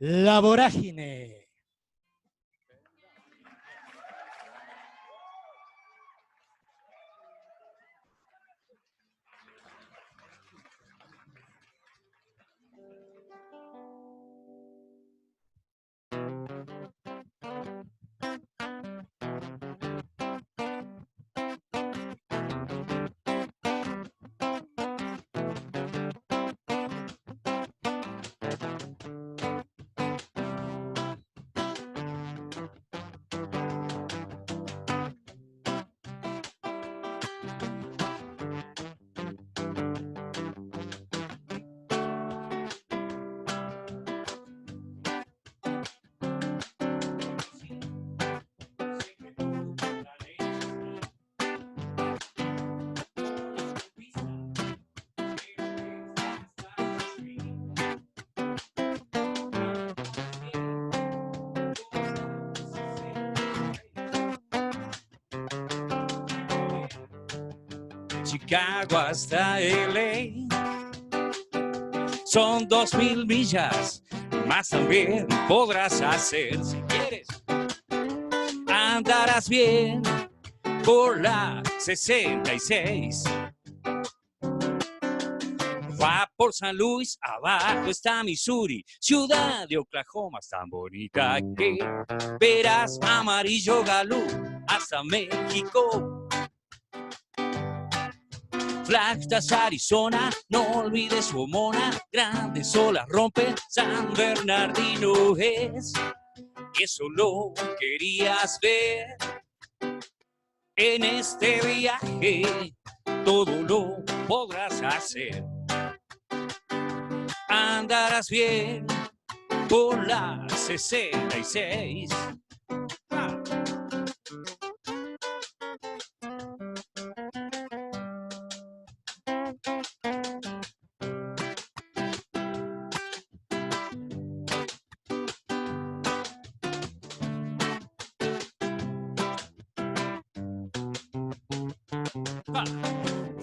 La Vorágine. Chicago hasta LA son 2000 millas, más también podrás hacer si quieres. Andarás bien por la 66. Va por San Luis, abajo está Missouri, ciudad de Oklahoma es tan bonita que verás amarillo galú hasta México. Flagstaff, Arizona, no olvides su homona, grandes olas rompe, San Bernardino es. Eso lo querías ver en este viaje, todo lo podrás hacer. Andarás bien por la 66.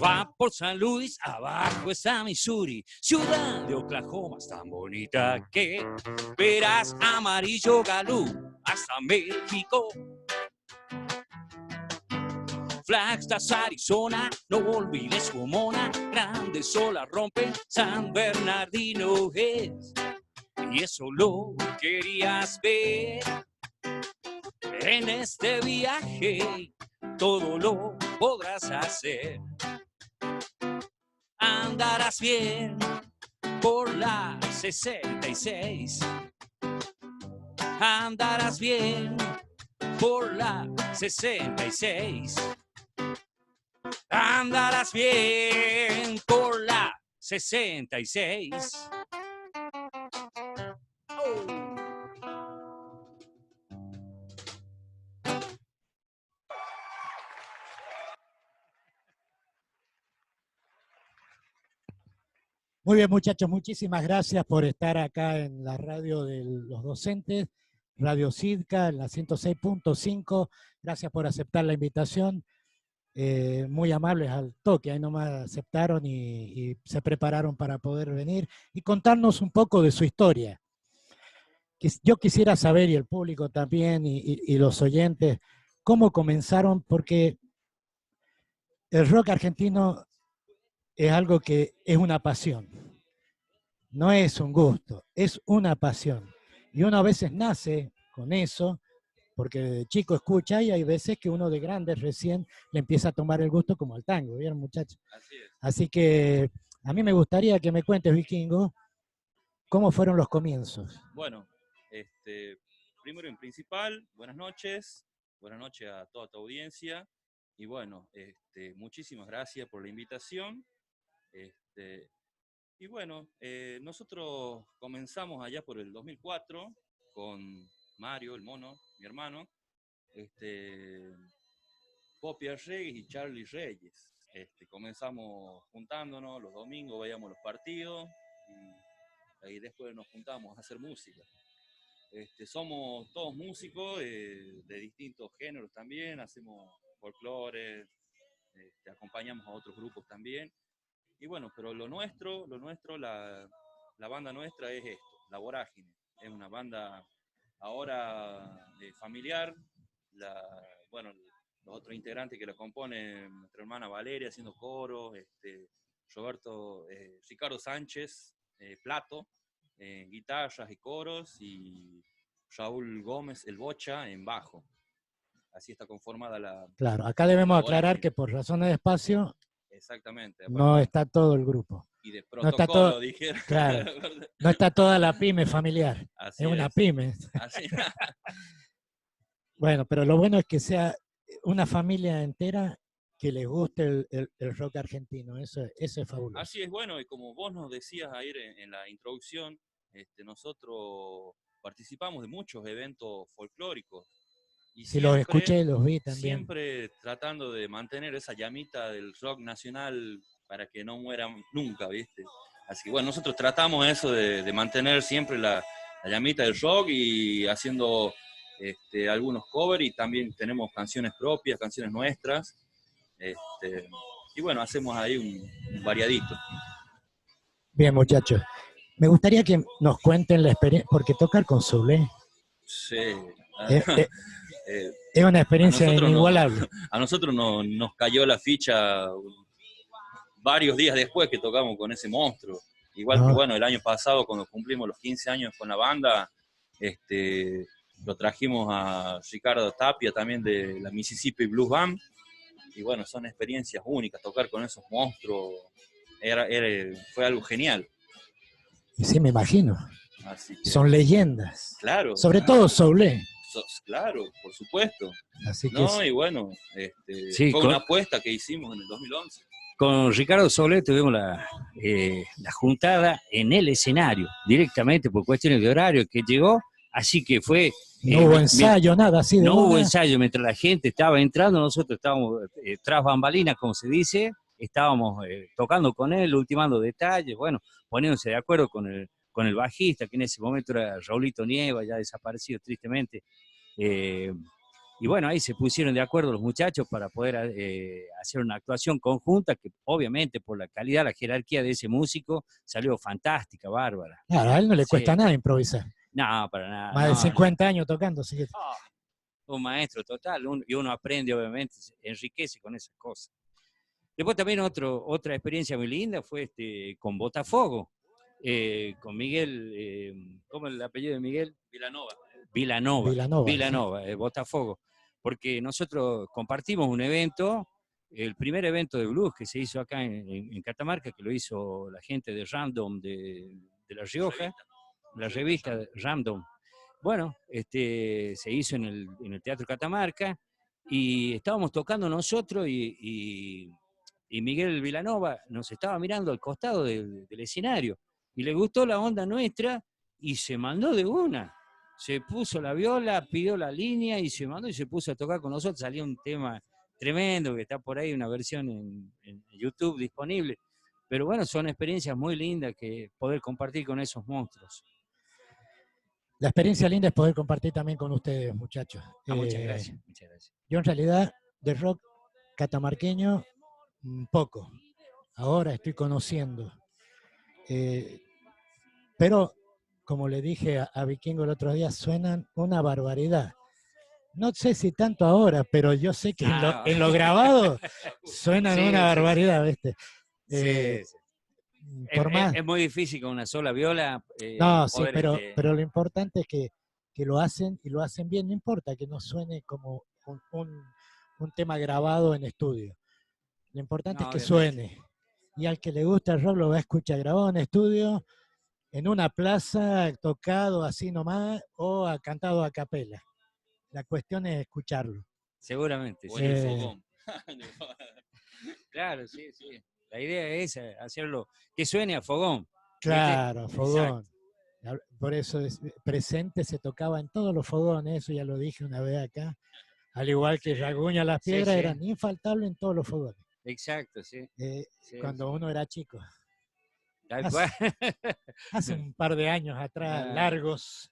Va por San Luis, abajo está Missouri, ciudad de Oklahoma es tan bonita que verás amarillo galú hasta México. Flagstaff, Arizona, no olvides su homona, grandes olas rompen, San Bernardino es. Y eso lo querías ver en este viaje, todo lo podrás hacer. Andarás bien por la 66. Andarás bien por la 66. Andarás bien por la 66. Muy bien, muchachos, muchísimas gracias por estar acá en la radio de los docentes, Radio Sidca, en la 106.5. Gracias por aceptar la invitación. Muy amables al toque, ahí nomás aceptaron y se prepararon para poder venir y contarnos un poco de su historia. Yo quisiera saber, y el público también, y los oyentes, cómo comenzaron, porque el rock argentino es algo que es una pasión. No es un gusto, es una pasión. Y uno a veces nace con eso, porque de chico escucha y hay veces que uno de grande recién le empieza a tomar el gusto como al tango, ¿vieron, muchachos? Así es. Así que a mí me gustaría que me cuentes, Vikingo, cómo fueron los comienzos. Bueno, primero en principal, buenas noches a toda tu audiencia y bueno, muchísimas gracias por la invitación. Y bueno, nosotros comenzamos allá por el 2004 con Mario, el mono, mi hermano, Poppy Reyes y Charlie Reyes. Comenzamos juntándonos los domingos, veíamos los partidos y ahí después nos juntamos a hacer música. Somos todos músicos de distintos géneros también, hacemos folclore, acompañamos a otros grupos también. Y bueno, pero lo nuestro, la banda nuestra es esto, La Vorágine. es una banda ahora familiar. Bueno, los otros integrantes que la componen, nuestra hermana Valeria haciendo coros, Ricardo Sánchez, Plato, guitarras y coros, y Raúl Gómez, el bocha, en bajo. Así está conformada la... Claro, acá debemos aclarar aquí. que por razones de espacio Exactamente. no está todo el grupo. Y de No está protocolo, todo, dijeron. claro, no está toda la pyme familiar. Así es una es. pyme. Así. Bueno, pero lo bueno es que sea una familia entera que les guste el rock argentino. Eso es fabuloso. Así es, bueno, y como vos nos decías ayer en la introducción, nosotros participamos de muchos eventos folclóricos. Y si los escuché, los vi también. Siempre tratando de mantener esa llamita del rock nacional para que no muera nunca, ¿viste? Así que bueno, nosotros tratamos eso de mantener siempre la llamita del rock y haciendo algunos covers, y también tenemos canciones propias, canciones nuestras. Y bueno, hacemos ahí un variadito. Bien, muchachos. Me gustaría que nos cuenten la experiencia, porque tocar con Soulé Sí. es una experiencia inigualable. A nosotros nos cayó la ficha varios días después que tocamos con ese monstruo. Igual que bueno, el año pasado cuando cumplimos los 15 años con la banda, lo trajimos a Ricardo Tapia también de la Mississippi Blues Band. Y bueno, son experiencias únicas, tocar con esos monstruos fue algo genial. Sí, me imagino. Así que, son leyendas. Claro. Sobre todo Soulé. Claro, por supuesto. Así que y bueno, sí, fue una apuesta que hicimos en el 2011. Con Ricardo Soulé tuvimos la juntada en el escenario, directamente por cuestiones de horario que llegó, así que fue... No hubo ensayo, nada así de No una. hubo ensayo, mientras la gente estaba entrando, nosotros estábamos tras bambalinas, como se dice, estábamos tocando con él, ultimando detalles, bueno, poniéndose de acuerdo con el bajista, que en ese momento era Raulito Nieva, ya desaparecido tristemente. Y bueno, ahí se pusieron de acuerdo los muchachos para poder hacer una actuación conjunta que obviamente por la calidad, la jerarquía de ese músico salió fantástica, bárbara. Claro, a él no le cuesta nada improvisar. No, para nada. Más de 50 años tocando, así que... un maestro total, y uno aprende obviamente, se enriquece con esas cosas. Después también otra experiencia muy linda fue con Botafogo, con Miguel, ¿cómo es el apellido de Miguel? Vilanova, sí. Botafogo, porque nosotros compartimos un evento, el primer evento de blues que se hizo acá en Catamarca, que lo hizo la gente de Random de La Rioja, la revista Random. Bueno, se hizo en el Teatro Catamarca y estábamos tocando nosotros y Miguel Vilanova nos estaba mirando al costado del escenario y le gustó la onda nuestra y se mandó de una. Se puso la viola, pidió la línea y se mandó y se puso a tocar con nosotros. Salió un tema tremendo que está por ahí, una versión en YouTube disponible. Pero bueno, son experiencias muy lindas que poder compartir con esos monstruos. La experiencia linda es poder compartir también con ustedes, muchachos. Muchas gracias. Yo en realidad de rock catamarqueño poco. Ahora estoy conociendo. Pero, como le dije a Vikingo el otro día, suenan una barbaridad. No sé si tanto ahora, pero yo sé que en lo grabado suenan una barbaridad, ¿viste? Es muy difícil con una sola viola. No, sí, pero lo importante es que lo hacen y lo hacen bien. No importa que no suene como un tema grabado en estudio. Lo importante es que suene. Y al que le gusta el rock lo va a escuchar grabado en estudio, en una plaza, tocado así nomás, o cantado a capela. La cuestión es escucharlo. Seguramente. O en el fogón. Claro, sí. La idea es hacerlo, que suene a fogón. Claro, a fogón. Exacto. Por eso Presente se tocaba en todos los fogones, eso ya lo dije una vez acá. Al igual que Raguña Las Piedras, eran infaltables en todos los fogones. Exacto, sí. Cuando uno era chico. Hace un par de años atrás, largos.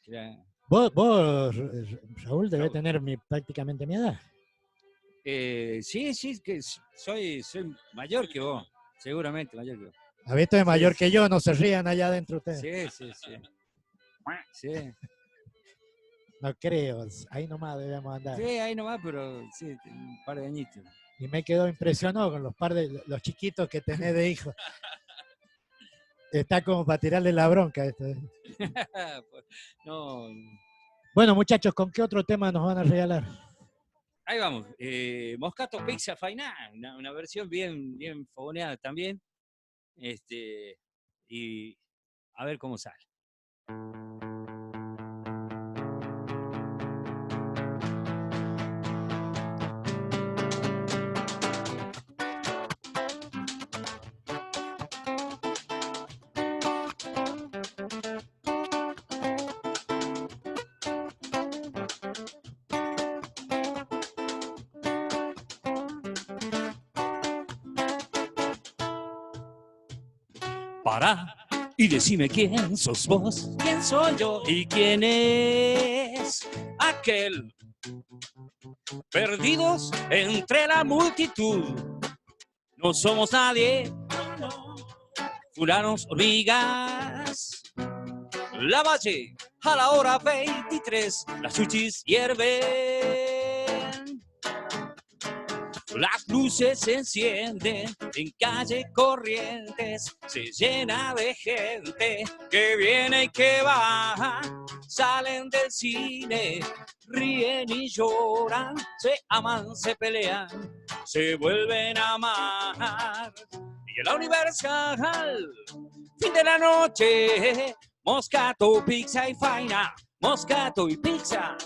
Claro. Vos, Raúl, debés tener prácticamente mi edad. Sí, que soy mayor que vos, seguramente mayor que vos. A ver, esto es mayor que yo, no se rían allá adentro ustedes. Sí. Sí, No creo, ahí nomás debemos andar. sí, ahí nomás, pero sí, un par de añitos. Y me quedo impresionado con los chiquitos que tenés de hijos. Está como para tirarle la bronca esto. No, Bueno, muchachos, ¿con qué otro tema nos van a regalar? ahí vamos. Moscato Pizza Fainá, una versión bien fogoneada también. Y a ver cómo sale. Pará y decime quién sos vos, quién soy yo y quién es aquel. Perdidos entre la multitud, no somos nadie, fulanos, hormigas. La valle a la hora 23, las chuchis hierven. Las luces se encienden en calle Corrientes, se llena de gente que viene y que va. Salen del cine, ríen y lloran, se aman, se pelean, se vuelven a amar. Y en la Universal, fin de la noche, Moscato, pizza y faina, Moscato y pizza.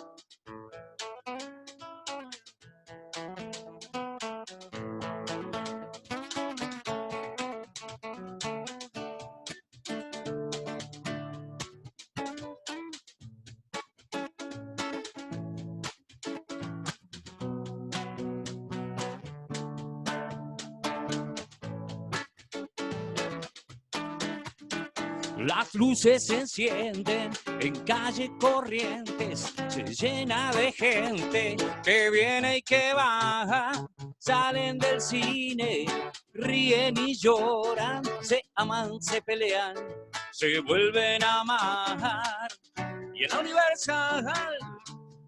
Las luces se encienden en calle Corrientes, se llena de gente que viene y que va. Salen del cine, ríen y lloran, se aman, se pelean, se vuelven a amar. Y en la Universal,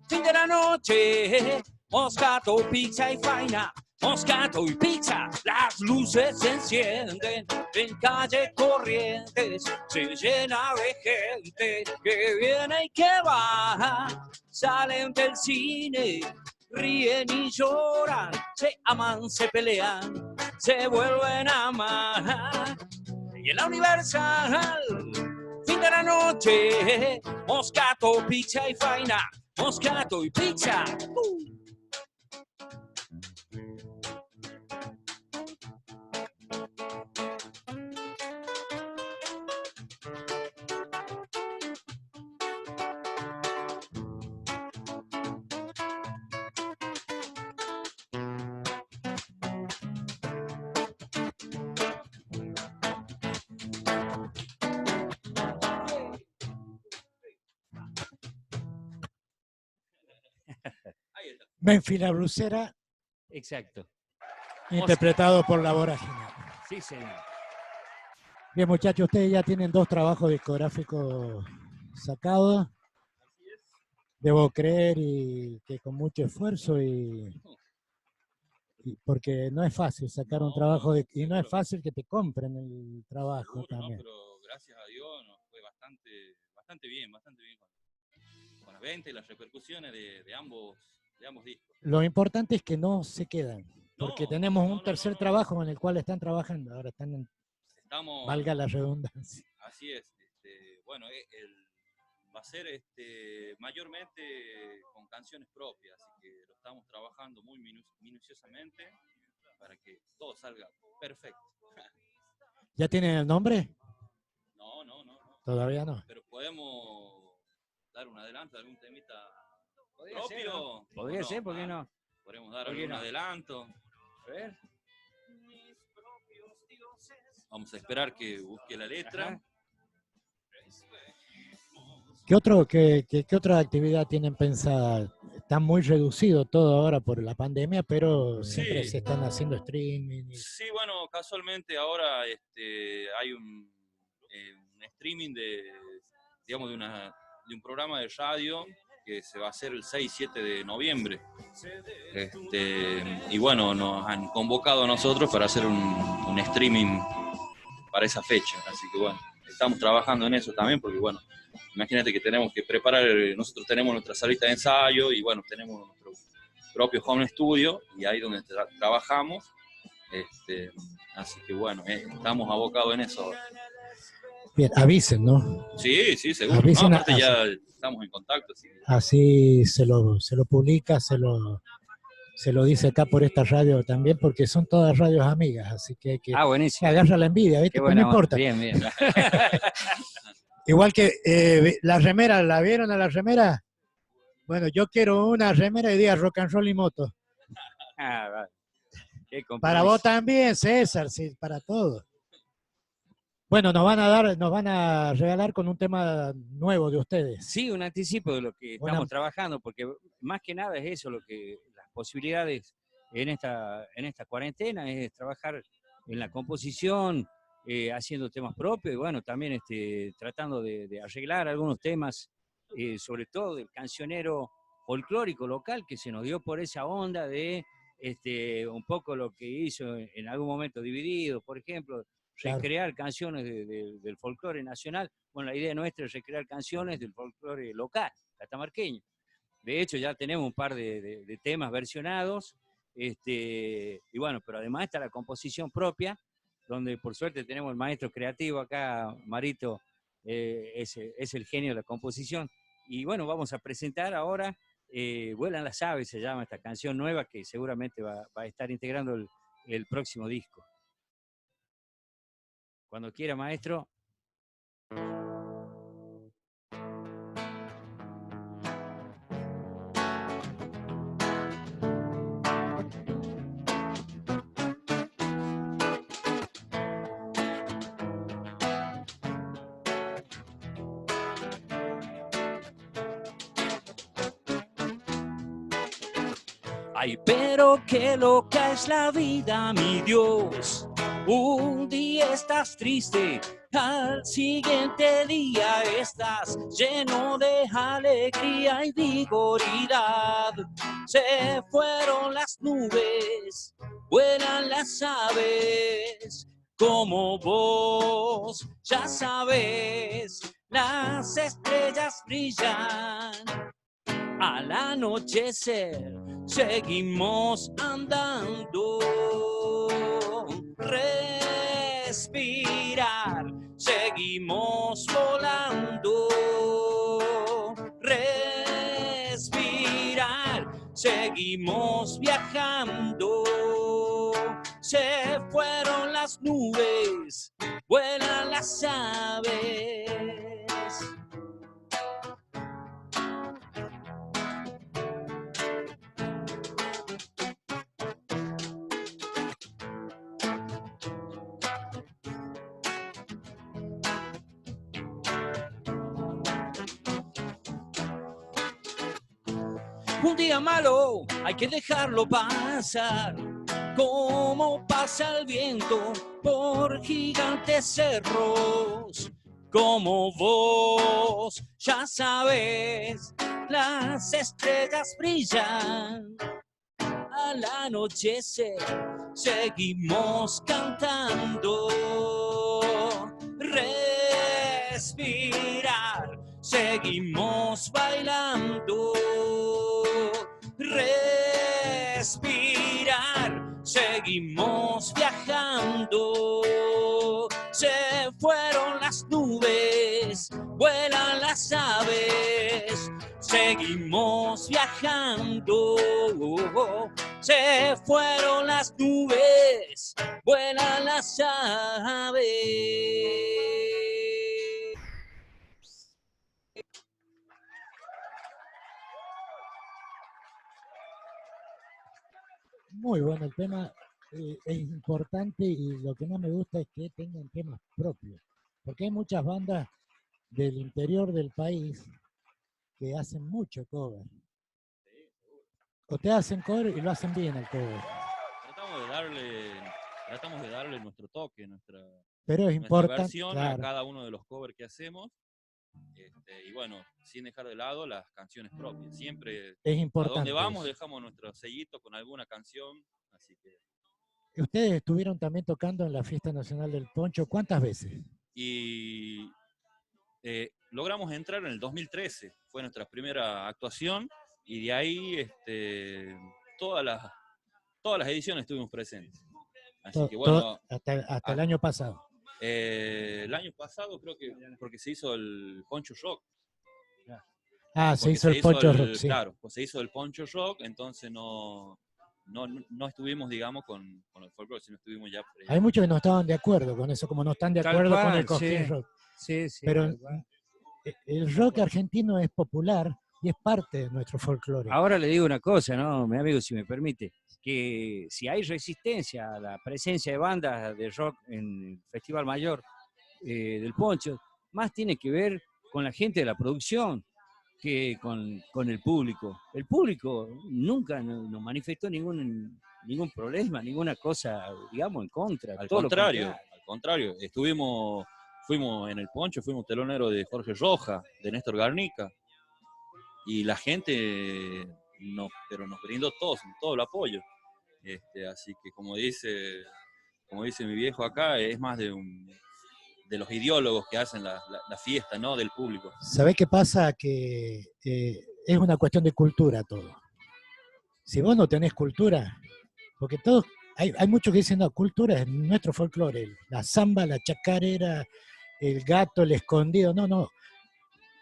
fin de la noche, Moscato, pizza y faina, Moscato y pizza. Las luces se encienden en calle Corrientes, se llena de gente que viene y que va. Salen del cine, ríen y lloran, se aman, se pelean, se vuelven a amar. Y en la Universal, fin de la noche, Moscato, pizza y faina, Moscato y pizza. Menfi la Blusera, Exacto. interpretado por La Vorágine. Sí, señor. Bien, muchachos, ustedes ya tienen 2 trabajos discográficos sacados. Debo creer y que con mucho esfuerzo y porque no es fácil sacar un trabajo y no es fácil que te compren el trabajo Seguro, también. ¿no? Pero gracias a Dios nos fue bastante bien con las ventas y las repercusiones de ambos discos. Lo importante es que no se quedan, porque No, tenemos no, un tercer trabajo en el cual están trabajando, ahora Estamos, valga la redundancia. así es, bueno, va a ser mayormente con canciones propias, así que lo estamos trabajando muy minuciosamente para que todo salga perfecto. ¿Ya tienen el nombre? No. Todavía no. Pero podemos dar un adelanto de algún temita Podría propio. ser, ¿no? Podría ser, ¿por qué no? Podemos dar ¿Por qué algún no? adelanto. A ver. Vamos a esperar que busque la letra. Ajá. ¿Qué otra actividad tienen pensada? Está muy reducido todo ahora por la pandemia, pero siempre Sí. se están haciendo streaming. Sí, bueno, casualmente ahora hay un streaming de un programa de radio que se va a hacer el 6 y 7 de noviembre. Y bueno, nos han convocado a nosotros para hacer un streaming para esa fecha. Así que bueno, estamos trabajando en eso también, porque bueno, imagínate que tenemos que preparar, nosotros tenemos nuestra salita de ensayo y bueno, tenemos nuestro propio home studio y ahí donde trabajamos. Así que bueno, estamos abocados en eso ahora. Bien, avisen, ¿no? Sí, sí, seguro. Avisen, no, aparte ya estamos en contacto. Así se lo publica, se lo dice acá por esta radio también, porque son todas radios amigas, así que hay que buenísimo. agarra la envidia, ¿viste? Pero no importa. Bien, bien. Igual que la remera, ¿la vieron a la remera? Bueno, yo quiero una remera y diga rock and roll y moto. Vale. Para vos también, César, sí, para todos. Bueno, nos van a regalar con un tema nuevo de ustedes. Sí, un anticipo de lo que estamos trabajando, porque más que nada es eso, las posibilidades en esta cuarentena es trabajar en la composición, haciendo temas propios y bueno, también tratando de arreglar algunos temas, sobre todo del cancionero folclórico local que se nos dio por esa onda de un poco lo que hizo en algún momento Divididos, por ejemplo, recrear canciones del folclore nacional. Bueno, la idea nuestra es recrear canciones del folclore local, catamarqueño. De hecho, ya tenemos un par de temas versionados, y bueno, pero además está la composición propia, donde por suerte tenemos el maestro creativo acá, Marito, es el genio de la composición. Y bueno, vamos a presentar ahora Vuelan las aves, se llama esta canción nueva que seguramente va a estar integrando el próximo disco. Cuando quiera, maestro. Ay, pero qué loca es la vida, mi Dios. Un día estás triste, al siguiente día estás lleno de alegría y vigoridad. Se fueron las nubes, vuelan las aves, como vos ya sabes, las estrellas brillan. Al anochecer seguimos andando, respirar, seguimos volando, respirar, seguimos viajando. Se fueron las nubes, vuelan las aves. Un día malo hay que dejarlo pasar, como pasa el viento por gigantes cerros. Como vos ya sabes, las estrellas brillan. Al anochecer seguimos cantando, respirar, seguimos bailando, respirar, seguimos viajando. Se fueron las nubes, vuelan las aves, seguimos viajando. Se fueron las nubes, vuelan las aves. Muy bueno el tema, es importante y lo que no me gusta es que tengan temas propios, porque hay muchas bandas del interior del país que hacen mucho cover. O te hacen cover y lo hacen bien el cover. Tratamos de darle nuestro toque, Pero es nuestra importante, versión claro, a cada uno de los covers que hacemos. Y bueno, sin dejar de lado las canciones propias. Siempre, Es a importante donde vamos, eso. dejamos nuestro sellito con alguna canción. Así que, Ustedes estuvieron también tocando en la Fiesta Nacional del Poncho, ¿cuántas veces? y logramos entrar en el 2013, fue nuestra primera actuación, y de ahí todas las ediciones estuvimos presentes. Así que bueno, Hasta el año pasado. el año pasado creo que, porque se hizo el Poncho Rock. Ah, se Porque hizo el Poncho Rock, sí. claro, pues se hizo el Poncho Rock, entonces no estuvimos, digamos, con el folclore, sino estuvimos ya. Hay muchos que no estaban de acuerdo con eso, como no están de acuerdo con el Cosquín sí. Rock. Sí, Pero el rock argentino es popular y es parte de nuestro folclore. Ahora le digo una cosa, ¿no, mi amigo, si me permite? Que si hay resistencia a la presencia de bandas de rock en el Festival Mayor del Poncho, más tiene que ver con la gente de la producción que con el público. El público nunca nos manifestó ningún problema, ninguna cosa, digamos, en contra. Al todo contrario, fuimos en el Poncho, fuimos telonero de Jorge Roja, de Néstor Garnica, y la gente pero nos brindó todo el apoyo. Así que como dice mi viejo acá, es más de los ideólogos que hacen la fiesta, ¿no? Del público. ¿Sabés qué pasa? Que es una cuestión de cultura todo. Si vos no tenés cultura, porque todos, hay muchos que dicen, no, cultura es nuestro folclore, la samba, la chacarera, el gato, el escondido, no.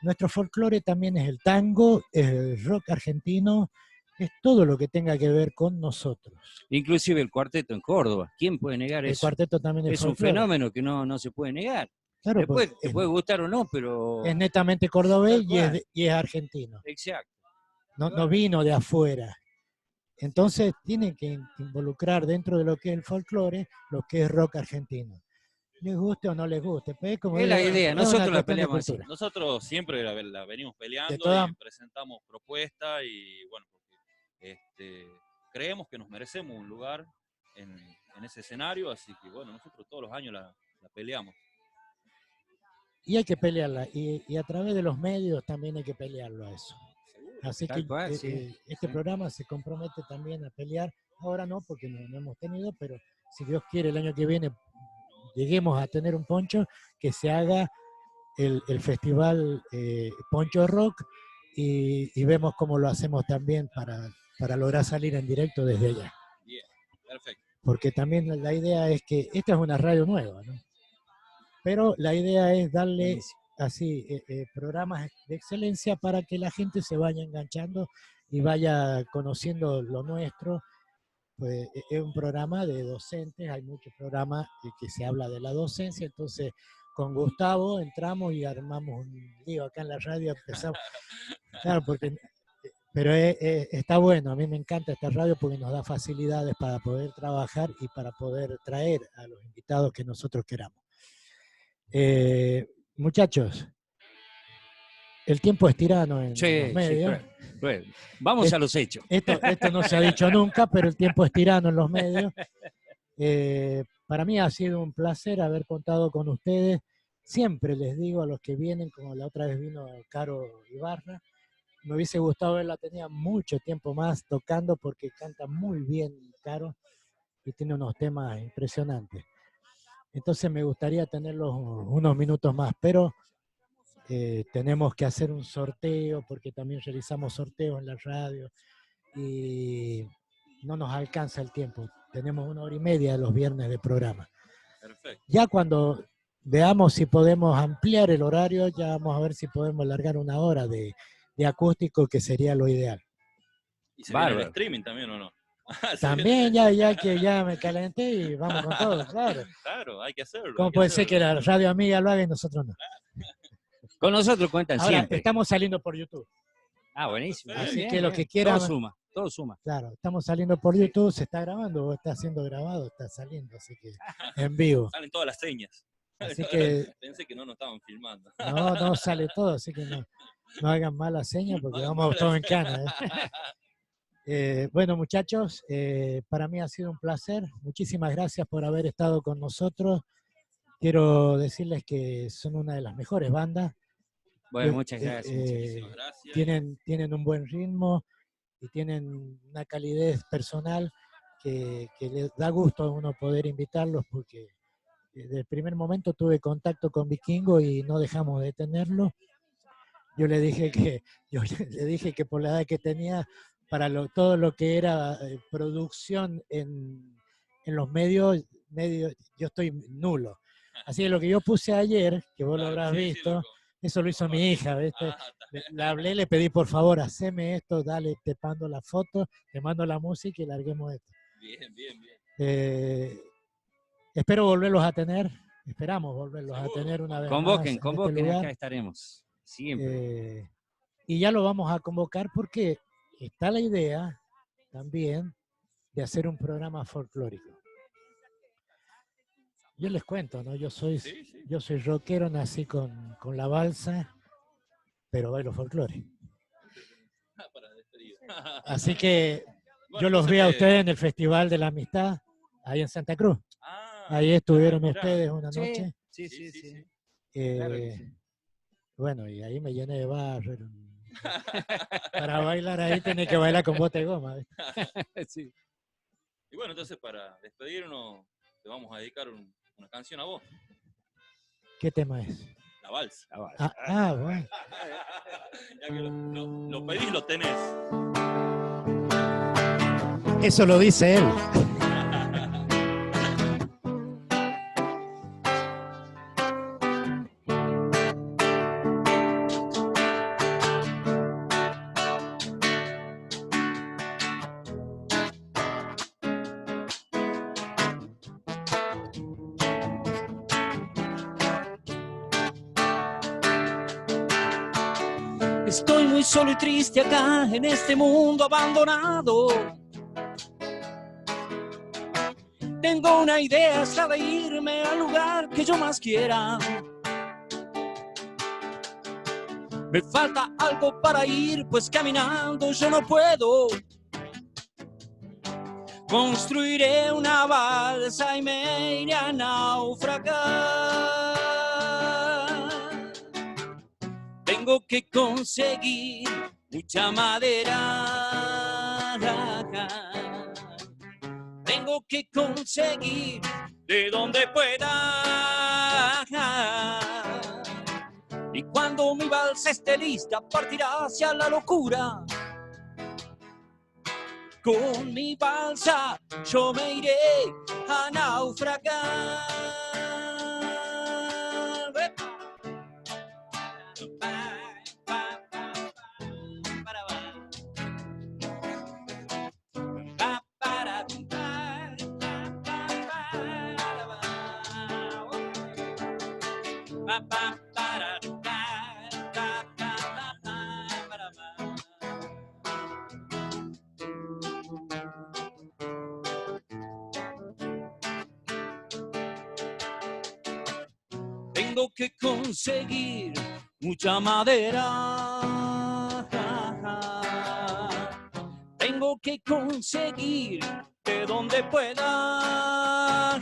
Nuestro folclore también es el tango, es el rock argentino, es todo lo que tenga que ver con nosotros. Inclusive el cuarteto en Córdoba, ¿quién puede negar eso? El cuarteto también es un fenómeno que no se puede negar. Claro, después te puede gustar o no, pero... Es netamente cordobés y es argentino. Exacto. No vino de afuera. Entonces tiene que involucrar dentro de lo que es el folclore, lo que es rock argentino. Les guste o no les guste. Pues, como es digo, la idea, nosotros la peleamos así. Nosotros siempre la venimos peleando y presentamos propuestas y bueno, porque creemos que nos merecemos un lugar en ese escenario, así que bueno, nosotros todos los años la peleamos. Y hay que pelearla, y a través de los medios también hay que pelearlo a eso. Así que este programa se compromete también a pelear. Ahora no, porque no hemos tenido, pero si Dios quiere el año que viene lleguemos a tener un poncho, que se haga el festival Poncho Rock y vemos cómo lo hacemos también para lograr salir en directo desde allá. Bien, perfecto. Porque también la idea es que esta es una radio nueva, ¿no? Pero la idea es darle así programas de excelencia para que la gente se vaya enganchando y vaya conociendo lo nuestro. Pues es un programa de docentes, hay muchos programas que se habla de la docencia, entonces con Gustavo entramos y armamos un lío acá en la radio, empezamos, claro, pero está bueno, a mí me encanta esta radio porque nos da facilidades para poder trabajar y para poder traer a los invitados que nosotros queramos. Muchachos, el tiempo es tirano en los medios. Bueno, vamos a los hechos. Esto no se ha dicho nunca, pero el tiempo es tirano en los medios. Para mí ha sido un placer haber contado con ustedes. Siempre les digo a los que vienen, como la otra vez vino Caro Ibarra, me hubiese gustado verla, tenía mucho tiempo más tocando porque canta muy bien Caro y tiene unos temas impresionantes. Entonces me gustaría tenerlos unos minutos más, pero tenemos que hacer un sorteo porque también realizamos sorteos en la radio y no nos alcanza el tiempo. Tenemos 1 hora y media los viernes de programa. Perfecto. Ya cuando veamos si podemos ampliar el horario, ya vamos a ver si podemos alargar 1 hora de acústico, que sería lo ideal. ¿Y se viene el streaming también o no? También ya me calenté y vamos con todo, claro. Claro, hay que hacerlo. ¿Cómo puede ser que la radio amiga lo haga y nosotros no? Con nosotros cuentan ahora, siempre. Estamos saliendo por YouTube. Ah, buenísimo. Así bien, que los que quieran... Todo suma. Claro, estamos saliendo por YouTube, se está grabando o está siendo grabado, está saliendo, así que en vivo. Salen todas las señas. Así que... Pensé que no nos estaban filmando. No, sale todo, así que no hagan malas señas porque vamos todos en cana. Bueno, muchachos, para mí ha sido un placer. Muchísimas gracias por haber estado con nosotros. Quiero decirles que son una de las mejores bandas. Bueno, muchas gracias. Muchísimas gracias. Tienen un buen ritmo y tienen una calidez personal que les da gusto a uno poder invitarlos, porque desde el primer momento tuve contacto con Vikingo y no dejamos de tenerlo. Yo le dije le dije que por la edad que tenía, para todo lo que era producción en los medios, yo estoy nulo. Así que lo que yo puse ayer, que vos lo habrás visto, eso lo hizo mi hija, ¿viste? La hablé, le pedí por favor, haceme esto, dale, te mando la foto, te mando la música y larguemos esto. Bien. Espero volverlos a tener, esperamos volverlos a tener una vez más. Convoquen, acá estaremos, siempre. Y ya lo vamos a convocar porque está la idea también de hacer un programa folclórico. Yo les cuento, ¿no? Yo soy rockero, nací con la balsa, pero bailo folclore. Así que yo los vi a ustedes en el Festival de la Amistad, ahí en Santa Cruz. Ahí estuvieron ustedes una noche. Sí. Claro que sí. Bueno, y ahí me llené de barro. Para bailar ahí tenés que bailar con bote de goma. Sí. Y bueno, entonces para despedirnos, te vamos a dedicar una canción a vos. ¿Qué tema es? La balsa. Bueno. Ya que lo pedís, lo tenés. Eso lo dice él. Estoy muy solo y triste acá en este mundo abandonado. Tengo una idea, es la de irme al lugar que yo más quiera. Me falta algo para ir, pues caminando yo no puedo. Construiré una balsa y me iré a naufragar. Tengo que conseguir mucha madera. Tengo que conseguir de donde pueda. Y cuando mi balsa esté lista, partirá hacia la locura. Con mi balsa yo me iré a naufragar. Tengo que conseguir mucha madera. Tengo que conseguir de donde pueda.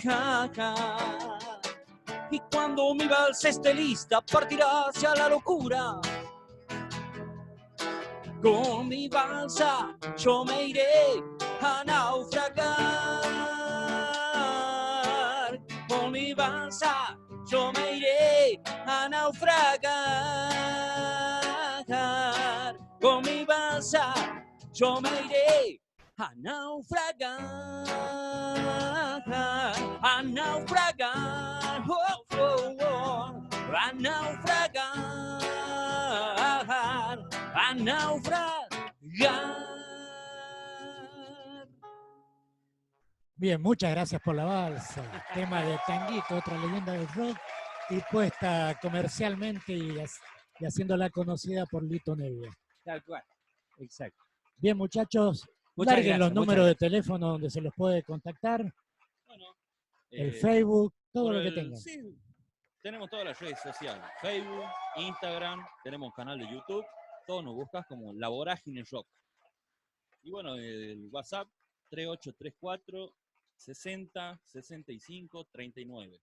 Y cuando mi balsa esté lista, partirá hacia la locura. Con mi balsa yo me iré a naufragar. Con mi balsa yo me iré a naufragar. Con mi balsa yo me iré a naufragar. A naufragar. Oh, oh, oh. A naufragar. A naufragar. Bien, muchas gracias por la balsa. Tema de Tanguito, otra leyenda del rock, y puesta comercialmente y haciéndola conocida por Lito Nevia. Tal cual, exacto. Bien, muchachos, larguen los números de teléfono donde se los puede contactar. Bueno, el Facebook, todo lo que tengan. Sí, tenemos todas las redes sociales, Facebook, Instagram, tenemos canal de YouTube, todo nos buscas como La Vorágine Rock. Y bueno, el WhatsApp 3834 60 65 39.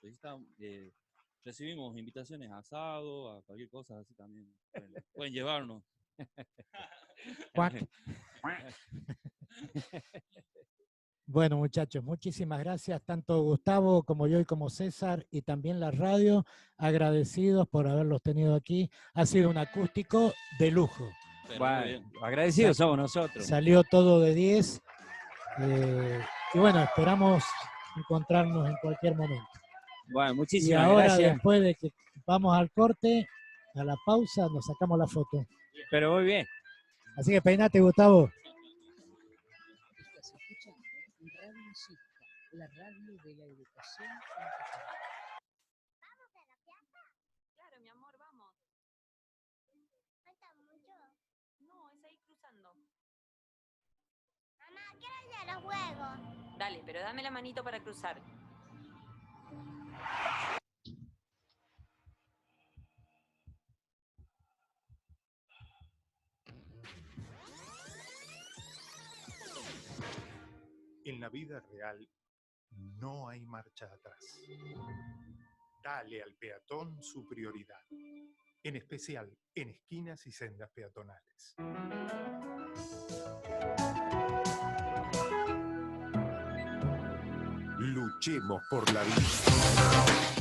Ahí está, recibimos invitaciones a asado, a cualquier cosa así también. Pueden llevarnos. Cuac. Bueno, muchachos, muchísimas gracias, tanto Gustavo como yo y como César, y también la radio, agradecidos por haberlos tenido aquí. Ha sido un acústico de lujo. Pero muy Bueno, bien. agradecidos somos nosotros. Salió todo de 10. Y bueno, esperamos encontrarnos en cualquier momento. Bueno, Y muchísimas ahora, gracias. después de que vamos al corte, a la pausa, nos sacamos la foto. Pero muy bien. Así que peinate, Gustavo. Estás escuchando Radio Cívica, la radio de la educación. ¿Vamos a la plaza? Claro, mi amor, vamos. ¿Falta mucho? No, es ahí cruzando. Mamá, quiero ir a los juegos. Dale, pero dame la manito para cruzar. En la vida real no hay marcha atrás. Dale al peatón su prioridad, en especial en esquinas y sendas peatonales. Luchemos por la vida.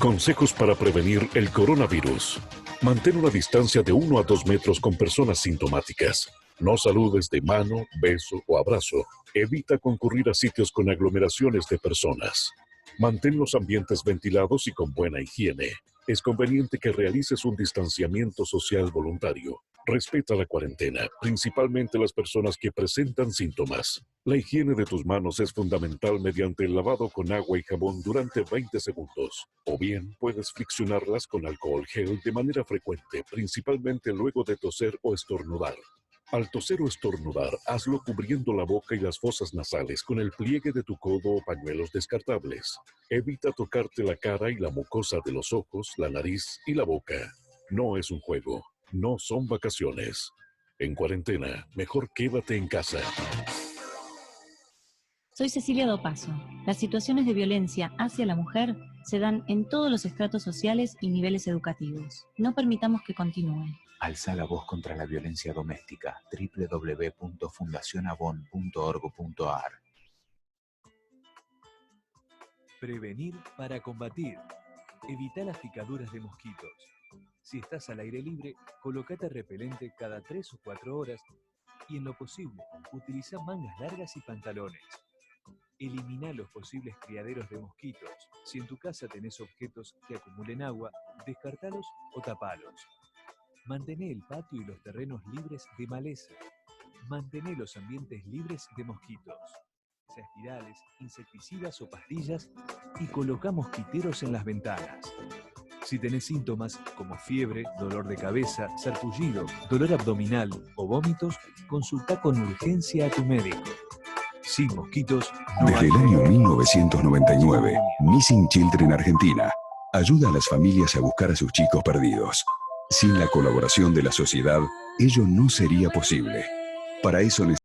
Consejos para prevenir el coronavirus. Mantén una distancia de 1 a 2 metros con personas sintomáticas. No saludes de mano, beso o abrazo. Evita concurrir a sitios con aglomeraciones de personas. Mantén los ambientes ventilados y con buena higiene. Es conveniente que realices un distanciamiento social voluntario. Respeta la cuarentena, principalmente las personas que presentan síntomas. La higiene de tus manos es fundamental mediante el lavado con agua y jabón durante 20 segundos. O bien, puedes friccionarlas con alcohol gel de manera frecuente, principalmente luego de toser o estornudar. Al toser o estornudar, hazlo cubriendo la boca y las fosas nasales con el pliegue de tu codo o pañuelos descartables. Evita tocarte la cara y la mucosa de los ojos, la nariz y la boca. No es un juego, no son vacaciones. En cuarentena, mejor quédate en casa. Soy Cecilia Dopazo. Las situaciones de violencia hacia la mujer se dan en todos los estratos sociales y niveles educativos. No permitamos que continúen. Alza la voz contra la violencia doméstica. www.fundacionavon.org.ar. Prevenir para combatir. Evita las picaduras de mosquitos. Si estás al aire libre, colócate repelente cada 3 o 4 horas y en lo posible, utiliza mangas largas y pantalones. Elimina los posibles criaderos de mosquitos. Si en tu casa tenés objetos que acumulen agua, descartalos o tapalos. Mantené el patio y los terrenos libres de maleza. Mantené los ambientes libres de mosquitos. Espirales, insecticidas o pastillas y coloca mosquiteros en las ventanas. Si tenés síntomas como fiebre, dolor de cabeza, sarpullido, dolor abdominal o vómitos, consulta con urgencia a tu médico. Sin mosquitos no Desde hay el año peligro. 1999, Missing Children Argentina ayuda a las familias a buscar a sus chicos perdidos. Sin la colaboración de la sociedad, ello no sería posible. Para eso necesitamos